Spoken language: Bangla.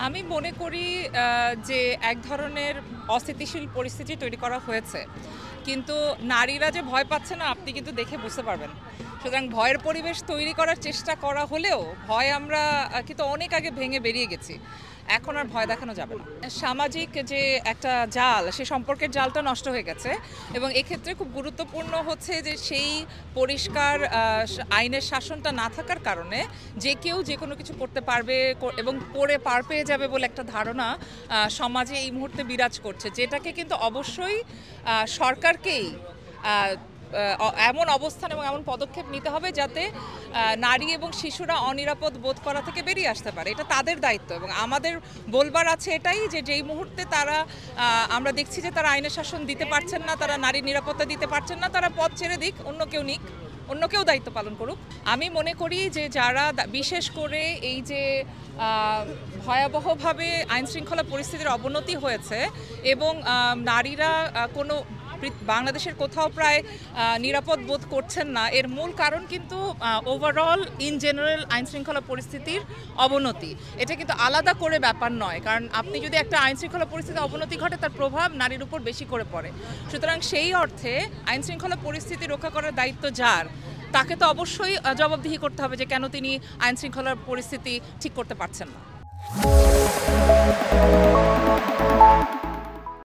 আমি মনে করি যে এক ধরনের অস্থিতিশীল পরিস্থিতি তৈরি করা হয়েছে, কিন্তু নারীরা যে ভয় পাচ্ছে না আপনি কিন্তু দেখে বুঝতে পারবেন। সুতরাং ভয়ের পরিবেশ তৈরি করার চেষ্টা করা হলেও ভয় আমরা কিন্তু অনেক আগে ভেঙে বেরিয়ে গেছি। এখন আর ভয় দেখানো যাবে না। সামাজিক যে একটা জাল, সে সম্পর্কের জালটা নষ্ট হয়ে গেছে এবং এক্ষেত্রে খুব গুরুত্বপূর্ণ হচ্ছে যে সেই পরিষ্কার আইনের শাসনটা না থাকার কারণে যে কেউ যে কোনো কিছু করতে পারবে এবং করে পার পেয়ে যাবে বলে একটা ধারণা সমাজে এই মুহূর্তে বিরাজ করছে, যেটাকে কিন্তু অবশ্যই সরকারকেই এমন অবস্থান এবং এমন পদক্ষেপ নিতে হবে যাতে নারী এবং শিশুরা অনিরাপদ বোধ করা থেকে বেরিয়ে আসতে পারে। এটা তাদের দায়িত্ব এবং আমাদের বলবার আছে এটাই যে যেই মুহূর্তে তারা আমরা দেখছি যে তারা আইনের শাসন দিতে পারছেন না, তারা নারীর নিরাপত্তা দিতে পারছেন না, তারা পথ ছেড়ে দিক, অন্য কেউ নিক, অন্য কেউ দায়িত্ব পালন করুক। আমি মনে করি যে যারা বিশেষ করে এই যে ভয়াবহভাবে আইনশৃঙ্খলা পরিস্থিতির অবনতি হয়েছে এবং নারীরা কোনো বাংলাদেশের কোথাও প্রায় নিরাপদ বোধ করছেন না, এর মূল কারণ কিন্তু ওভারঅল ইন জেনারেল আইনশৃঙ্খলা পরিস্থিতির অবনতি। এটা কিন্তু আলাদা করে ব্যাপার নয়, কারণ আপনি যদি একটা আইনশৃঙ্খলা পরিস্থিতির অবনতি ঘটে তার প্রভাব নারীর উপর বেশি করে পড়ে। সুতরাং সেই অর্থে আইনশৃঙ্খলা পরিস্থিতি রক্ষা করার দায়িত্ব যার, তাকে তো অবশ্যই জবাবদিহি করতে হবে যে কেন তিনি আইনশৃঙ্খলার পরিস্থিতি ঠিক করতে পারছেন না।